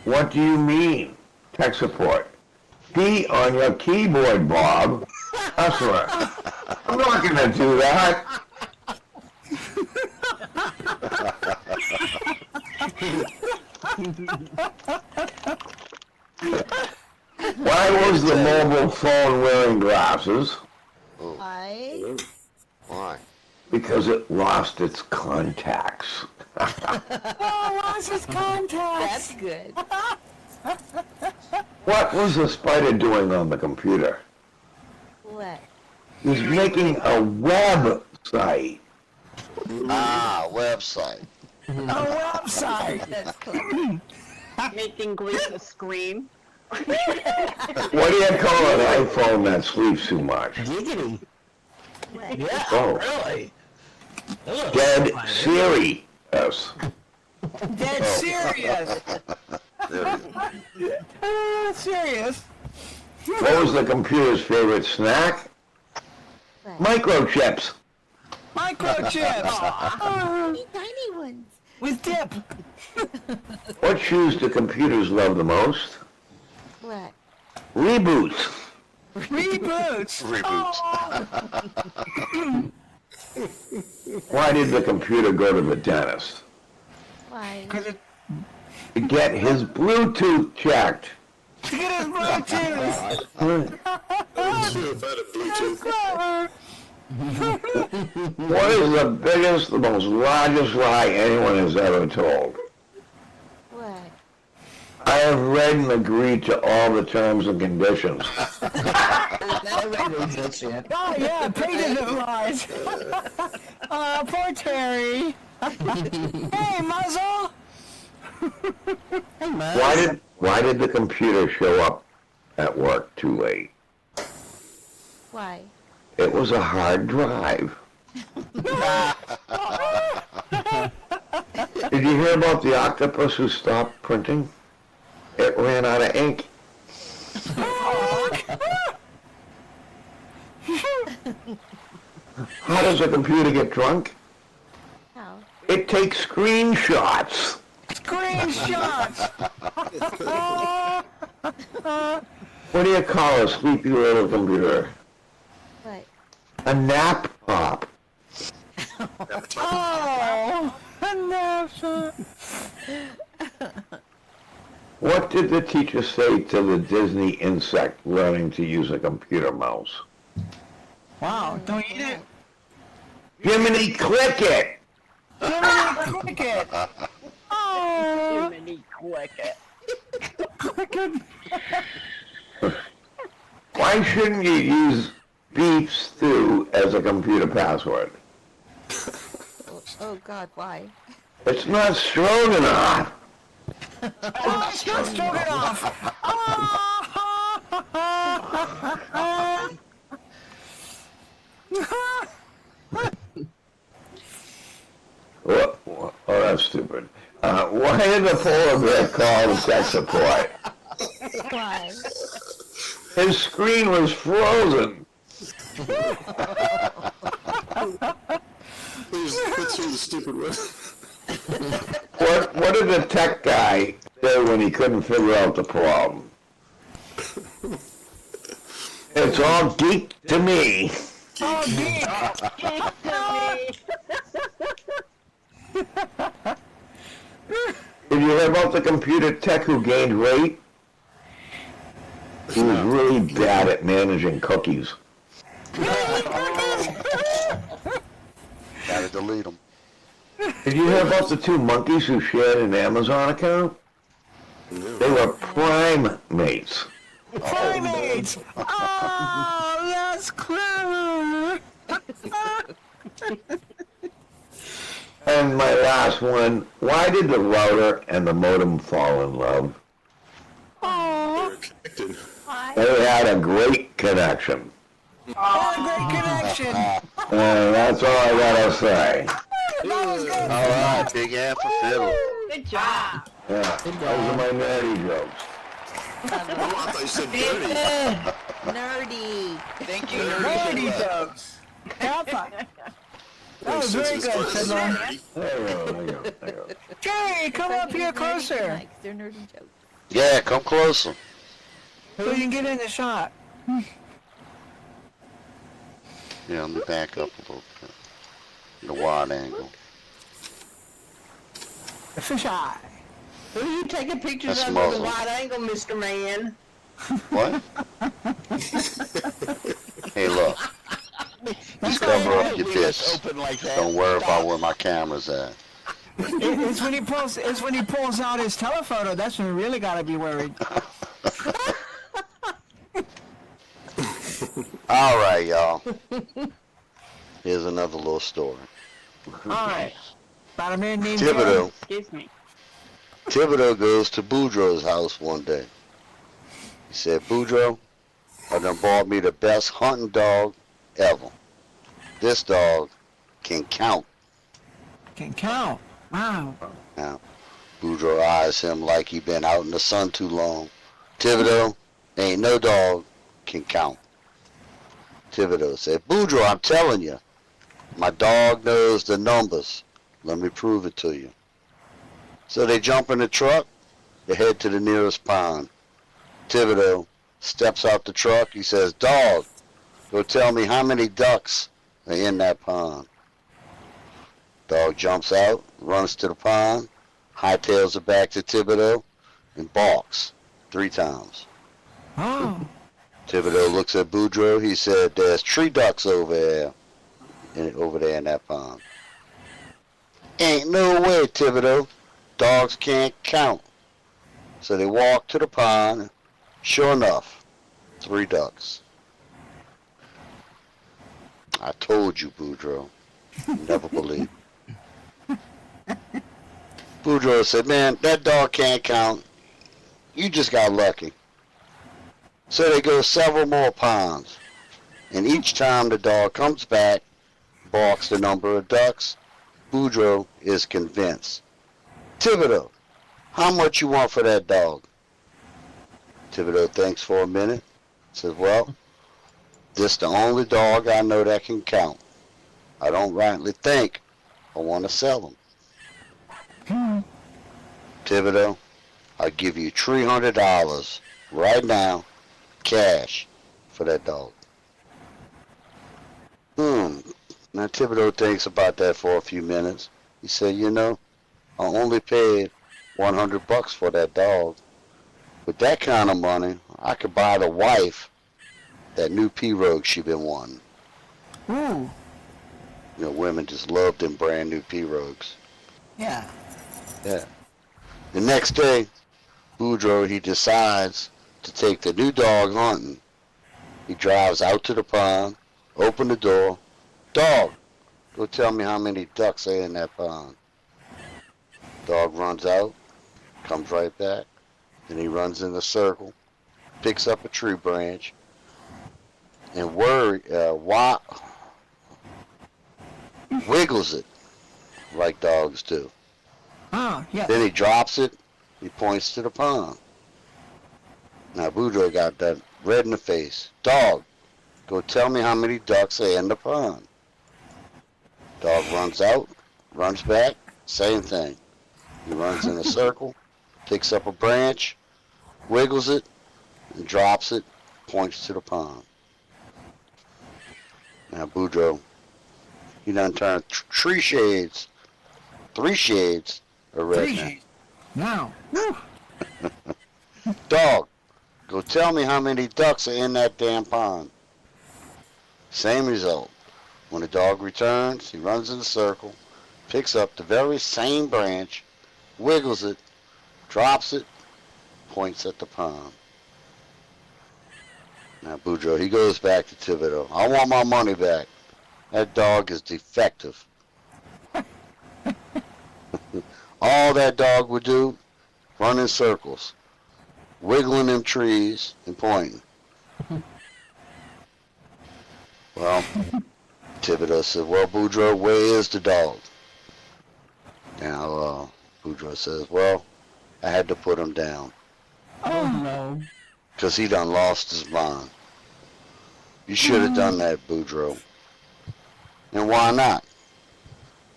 What do you mean? Tech support. P on your keyboard, Bob. Customer. I'm not going to do that. Why was the mobile phone wearing glasses? Why? Why? Because it lost its contacts. Oh, lost his contacts. That's good. What was the spider doing on the computer? What? He was making a website. Ah, website. A website. That's clever. Making Gleason scream. What do you call an iPhone that sleeps too much? Giggity. What? Yeah, Oh. really. Ugh. Dead serious. Dead serious. Serious. What was the computer's favorite snack? What? Microchips. Microchips. Tiny ones. With dip. What shoes do computers love the most? What? Reboots. Reboots. Reboots. Why did the computer go to the dentist? Why? To get his Bluetooth checked. To get his Bluetooth. Sure, if I had a Bluetooth. What is the biggest, the most largest lie anyone has ever told? What? I have read and agreed to all the terms and conditions. Oh, yeah, painted it lies. Poor Terry. Hey, Muzzle. Why did the computer show up at work too late? Why? It was a hard drive. Did you hear about the octopus who stopped printing? It ran out of ink. How does a computer get drunk? How? It takes screenshots. Screenshots! What do you call a sleepy little computer? What? A nap pop. Oh! Enough. What did the teacher say to the Disney insect learning to use a computer mouse? Wow, don't eat it. Jiminy, click it! Jiminy Cricket! Oh! Jiminy Cricket. Cricket! Why shouldn't you use beef stew as a computer password? Oh God, why? It's not strong enough. Oh, it's not strong enough! Oh, that's stupid. Why did the polar bear call tech support? Why? His screen was frozen. Please put through the stupid one. What did the tech guy say when he couldn't figure out the problem? It's all geek to me. Oh, geek! Did you hear about the computer tech who gained weight? He was really bad at managing cookies. Gotta delete them. Did you hear about the two monkeys who shared an Amazon account? They were primates. Primates! Oh, that's clever! And my last one, why did the router and the modem fall in love? Oh, They're connected. They had a great connection. what a great connection! And that's all I gotta say. All right, big Ann for fiddle. Good job. Yeah, those are my nerdy jokes. Oh, I thought you said dirty. Nerdy. Thank you, Nerdy Nerdy. jokes! Papa! That was very good, Fiddler. There you go. Jerry, come up here closer. Like, they're nerdy jokes. Yeah, come closer. So you can get in the shot. Yeah, let me back up a little bit. The wide angle. The fish eye. Who are you taking pictures That's of with a muzzle. wide angle, Mr. Man? What? Hey, look. Just cover up your Leave us fists. open like that. Don't worry about where my camera's at. It's when he pulls out his telephoto. That's when we really gotta be worried. All right, y'all. Here's another little story. All right. About a man named Thibodeau. Excuse me. Thibodeau goes to Boudreaux's house one day. He said, Boudreaux, I done bought me the best hunting dog ever. This dog can count. Can count. Wow. Now, Boudreaux eyes him like he been out in the sun too long. Thibodeau, ain't no dog can count. Thibodeau said, Boudreaux, I'm telling you, my dog knows the numbers. Let me prove it to you. So they jump in the truck, they head to the nearest pond. Thibodeau steps out the truck, he says, dog, go tell me how many ducks are in that pond. Dog jumps out, runs to the pond, hightails it back to Thibodeau, and barks 3 times. Oh. Thibodeau looks at Boudreaux, he said, there's 3 ducks over there in that pond. Ain't no way, Thibodeau. Dogs can't count. So they walk to the pond. Sure enough, 3 ducks. I told you, Boudreaux. You never believed. Boudreaux said, man, that dog can't count. You just got lucky. So they go several more ponds. And each time the dog comes back, barks the number of ducks, Boudreaux is convinced. Thibodeau, how much you want for that dog? Thibodeau thinks for a minute. Says, well, this the only dog I know that can count. I don't rightly think I want to sell him. Thibodeau, I'll give you $300 right now, cash, for that dog. Now Thibodeau thinks about that for a few minutes. He said, you know, I only paid $100 for that dog. With that kind of money, I could buy the wife that new P-Rogue she been wanting. Ooh. You know, women just love them brand new P-Rogues. Yeah. Yeah. The next day, Boudreaux, he decides to take the new dog hunting. He drives out to the pond, open the door. Dog, go tell me how many ducks are in that pond. Dog runs out, comes right back, and he runs in a circle, picks up a tree branch, and wiggles it like dogs do. Oh, yeah. Then he drops it, he points to the pond. Now Boudreaux got that red in the face. Dog, go tell me how many ducks are in the pond. Dog runs out, runs back, same thing. He runs in a circle, picks up a branch, wiggles it, and drops it, points to the pond. Now Boudreaux, he done turned 3 shades of red now. Now. Dog, go tell me how many ducks are in that damn pond. Same result. When the dog returns, he runs in a circle, picks up the very same branch, wiggles it, drops it, points at the pond. Now Boudreaux, he goes back to Thibodeau. I want my money back. That dog is defective. All that dog would do, run in circles, wiggling them trees and pointing. Well, Thibodeau said, well, Boudreaux, where is the dog? Now, Boudreaux says, well, I had to put him down. Oh, no. Because he done lost his mind. You should have done that, Boudreaux. And why not?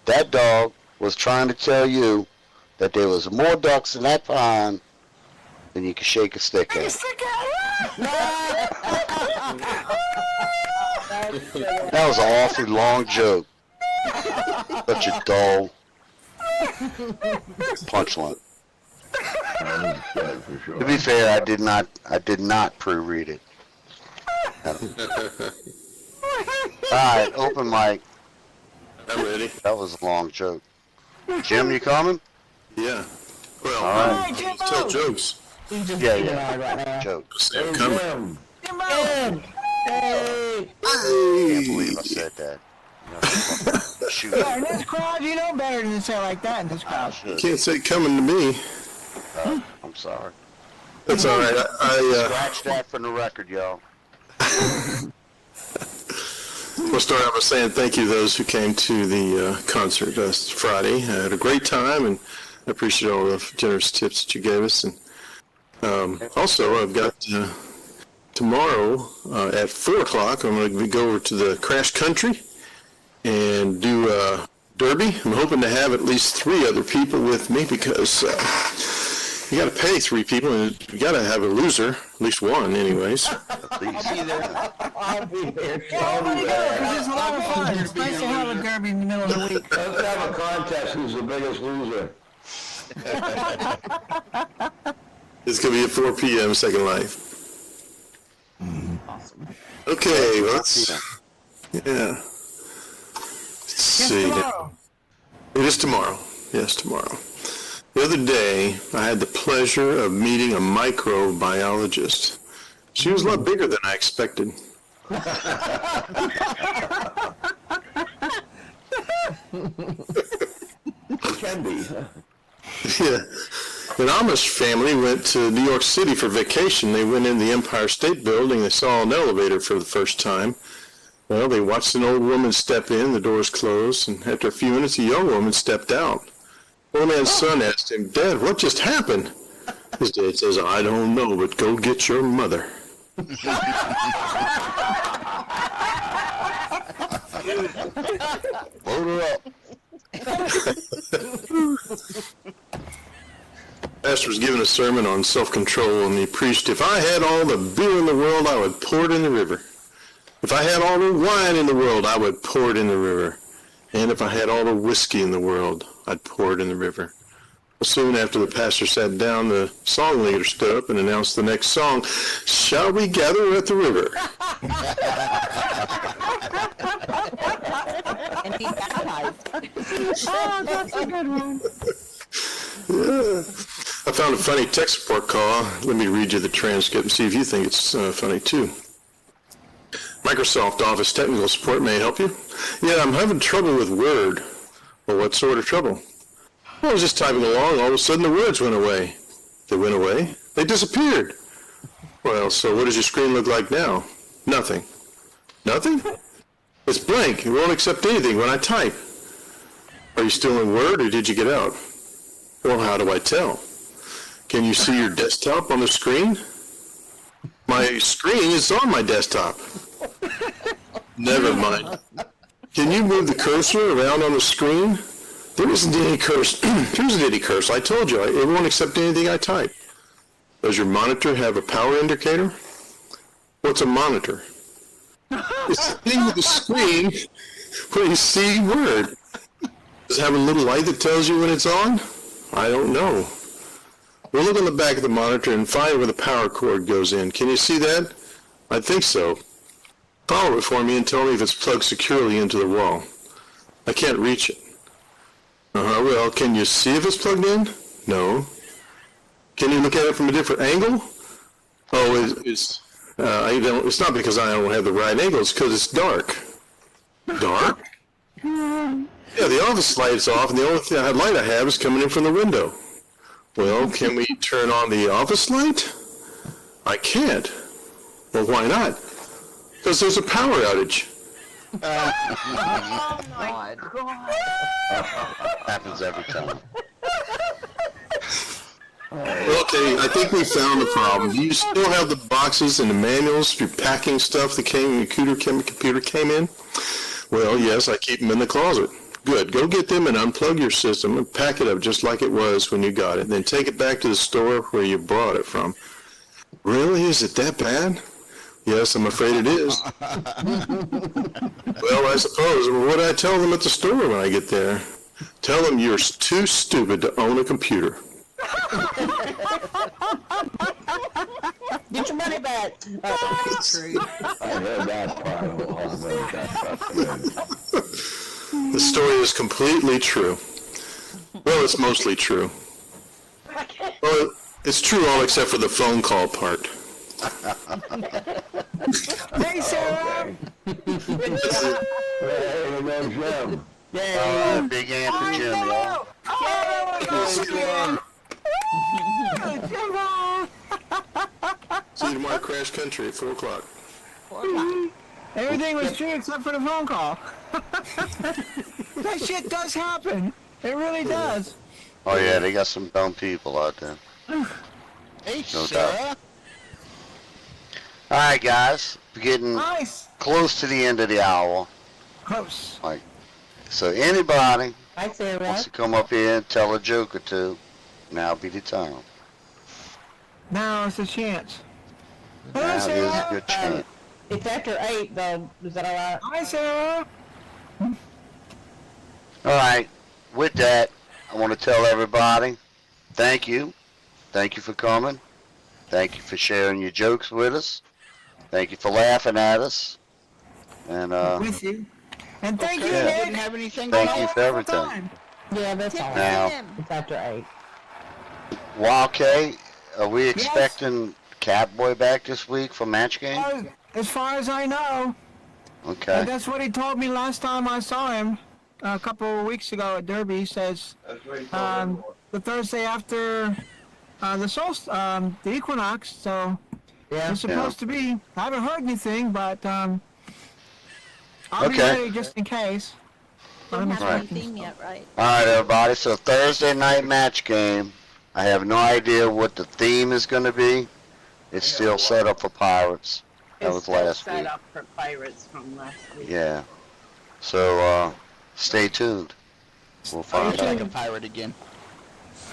That dog was trying to tell you that there was more ducks in that pond than you could shake a stick at. That was an awfully long joke. Such a dull punchline. To be fair, I did not pre-read it. Alright, open mic. I'm ready. That was a long joke. Jim, you coming? Yeah. Well, All right. tell jokes. Yeah. Joke. Say I'm coming. Hey! I can't believe I said that. Shoot. Yeah, in this crowd, you know better than to say like that in this crowd. You can't say coming to me. I'm sorry. That's all right. I Scratch that from the record, y'all. will start out by saying thank you to those who came to the concert last Friday. I had a great time, and I appreciate all the generous tips that you gave us. And also, I've got tomorrow at 4 o'clock, I'm going to go over to the Crash Country and do Derby. I'm hoping to have at least 3 other people with me because you got to pay 3 people, and you got to have a loser, at least one, anyways. I'll be there. Yeah, everybody go, because it's a lot of fun. It's nice to have a derby in the middle of the week. Let's have a contest who's the biggest loser. It's going to be at 4 p.m. Second Life. Awesome. Okay, let's, yeah. Let's see. Tomorrow. It is tomorrow. Yes, tomorrow. The other day, I had the pleasure of meeting a microbiologist. She was a lot bigger than I expected. Can be. Yeah. An Amish family went to New York City for vacation. They went in the Empire State Building. They saw an elevator for the first time. Well, they watched an old woman step in. The doors closed. And after a few minutes, a young woman stepped out. Old man's son asked him, Dad, what just happened? His dad says, I don't know, but go get your mother. Load her up. Pastor was giving a sermon on self-control, and he preached, if I had all the beer in the world, I would pour it in the river. If I had all the wine in the world, I would pour it in the river. And if I had all the whiskey in the world, I'd pour it in the river. Soon after the pastor sat down, the song leader stood up and announced the next song, Shall We Gather at the River? And be baptized. Oh, that's a good one. Yeah. I found a funny tech support call. Let me read you the transcript and see if you think it's funny too. Microsoft Office Technical Support, may I help you? Yeah, I'm having trouble with Word. Well, what sort of trouble? Well, I was just typing along, all of a sudden the words went away. They went away? They disappeared. Well, so what does your screen look like now? Nothing. Nothing? It's blank. It won't accept anything when I type. Are you still in Word or did you get out? Well, how do I tell? Can you see your desktop on the screen? My screen is on my desktop. Never mind. Can you move the cursor around on the screen? There isn't any cursor. There isn't any cursor. I told you, it won't accept anything I type. Does your monitor have a power indicator? What's a monitor? It's the thing with the screen where you see Word. Does it have a little light that tells you when it's on? I don't know. We'll look on the back of the monitor and find where the power cord goes in. Can you see that? I think so. Follow it for me and tell me if it's plugged securely into the wall. I can't reach it. Well, can you see if it's plugged in? No. Can you look at it from a different angle? Oh, it's not because I don't have the right angle. It's because it's dark. Dark? Yeah, the office light is off, and the only light I have is coming in from the window. Well, can we turn on the office light? I can't. Well, why not? Because there's a power outage. Oh my God. Happens every time. Okay, I think we found the problem. Do you still have the boxes and the manuals for packing stuff that computer came in? Well, yes, I keep them in the closet. Good. Go get them and unplug your system and pack it up just like it was when you got it. Then take it back to the store where you bought it from. Really? Is it that bad? Yes, I'm afraid it is. Well, I suppose. Well, what do I tell them at the store when I get there? Tell them you're too stupid to own a computer. Get your money back. I heard that part. The story is completely true. Well, it's mostly true. Well, it's true all except for the phone call part. Hey, Sarah. Hey, no Jim. Big Ant for Jim, y'all. See you tomorrow, Crash Country at 4 o'clock. Everything was true except for the phone call. That shit does happen. It really does. Oh yeah, they got some dumb people out there. Hey, No Sarah. All right, guys, we're getting Nice. close to the end of the hour. Close. So anybody Hi, Sarah. wants to come up here and tell a joke or two, now be the time. Now it's a chance. Hello, Now is a Sarah. good chance. It's after 8, though. Is that all right? Hi, Sarah. All right, with that, I want to tell everybody, thank you. Thank you for coming. Thank you for sharing your jokes with us. Thank you for laughing at us. And With you. And thank you, Yeah. Nick. Didn't have anything thank going you on? for everything. Time. Yeah, that's all right. Now, It's after 8. Wildcat, are we expecting Catboy back this week for match game? As far as I know. Okay. That's what he told me last time I saw him a couple of weeks ago at Derby. He says the Thursday after the equinox. So it's supposed to be. I haven't heard anything, but I'll be ready just in case. Don't have Right. anything yet, right? All right, everybody. So Thursday night match game. I have no idea what the theme is going to be. It's still set up for pirates. That It's was still last set week. up for pirates from last week. Yeah. So, stay tuned. We'll find It's like out. a pirate again.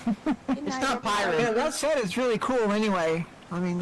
It's not Yeah, pirate. that set is really cool anyway. I mean, that's